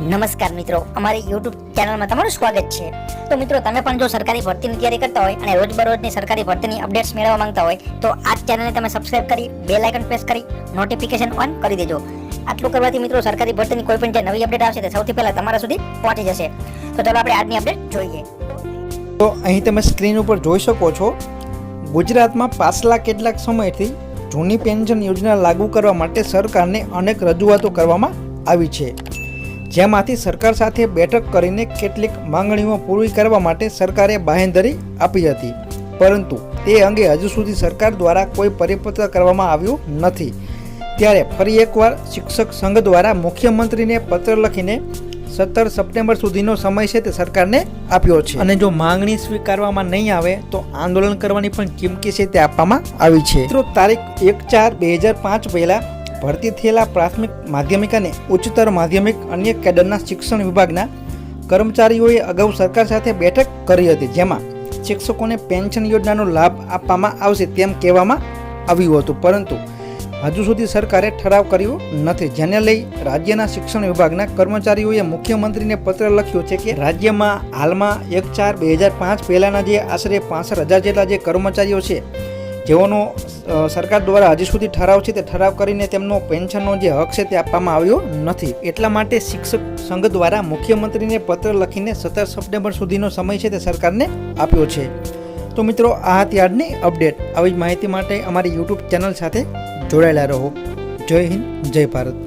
નમસ્કાર મિત્રો, અમારી YouTube ચેનલમાં તમારું સ્વાગત છે। તો મિત્રો, તમે પણ જો સરકારી ભરતીની તૈયારી કરતા હોય અને રોજબરોજની સરકારી ભરતીની અપડેટ્સ મેળવવા માંગતા હોય તો આ ચેનલને તમે સબસ્ક્રાઇબ કરી બેલ આઇકન પ્રેસ કરી નોટિફિકેશન ઓન કરી દેજો। આટલું કરવાથી મિત્રો સરકારી ભરતીની કોઈ પણ જે નવી અપડેટ આવશે તે સૌથી પહેલા તમારા સુધી પહોંચી જશે। તો ચાલો આપણે આજની અપડેટ જોઈએ। તો અહીં તમે સ્ક્રીન ઉપર જોઈ શકો છો, ગુજરાતમાં પાછલા કેટલાક સમયથી જૂની પેન્શન યોજના લાગુ કરવા માટે સરકારને અનેક રજૂઆતો કરવામાં આવી છે, જેમાંથી સરકાર સાથે બેઠક કરીને કેટલીક માંગણીઓ પૂરી કરવા માટે સરકારે બાંહેધરી આપી હતી, પરંતુ તે અંગે હજુ સુધી સરકાર દ્વારા કોઈ પરિપત્ર કરવામાં આવ્યું નથી। ત્યારે ફરી એકવાર શિક્ષક સંઘ દ્વારા મુખ્યમંત્રીને પત્ર લખીને 17 સપ્ટેમ્બર સુધીનો સમય છે તે સરકારને આપ્યો છે, અને જો માંગણી સ્વીકારવામાં નહીં આવે તો આંદોલન કરવાની પણ ચીમકી છે તે આપવામાં આવી છે। મિત્રો, તારીખ 1/4/2005 પહેલા ભરતી થયેલા પ્રાથમિક, માધ્યમિક અને ઉચ્ચતર માધ્યમિક અન્ય કેડરના શિક્ષણ વિભાગના કર્મચારીઓએ અગાઉ સરકાર સાથે બેઠક કરી હતી, જેમાં શિક્ષકોને પેન્શન યોજનાનો લાભ આપવામાં આવશે તેમ કહેવામાં આવ્યું હતું, પરંતુ હજુ સુધી સરકારે ઠરાવ કર્યો નથી, જેને લઈ રાજ્યના શિક્ષણ વિભાગના કર્મચારીઓએ મુખ્યમંત્રીને પત્ર લખ્યો છે કે રાજ્યમાં હાલમાં 1/4/2005 પહેલાના જે આશરે 65,000 જેટલા જે કર્મચારીઓ છે, જેઓનો સરકાર દ્વારા હજી સુધી ઠરાવ છે તે ઠરાવ કરીને તેમનો પેન્શનનો જે હક છે તે આપવામાં આવ્યો નથી। એટલા માટે શિક્ષક સંઘ દ્વારા મુખ્યમંત્રીને પત્ર લખીને 17 સપ્ટેમ્બર સુધીનો સમય છે તે સરકારને આપ્યો છે। તો મિત્રો, આ હતી આજની અપડેટ। આવી જ માહિતી માટે અમારી YouTube ચેનલ સાથે જોડાયેલા રહો। જય હિન્દ, જય ભારત।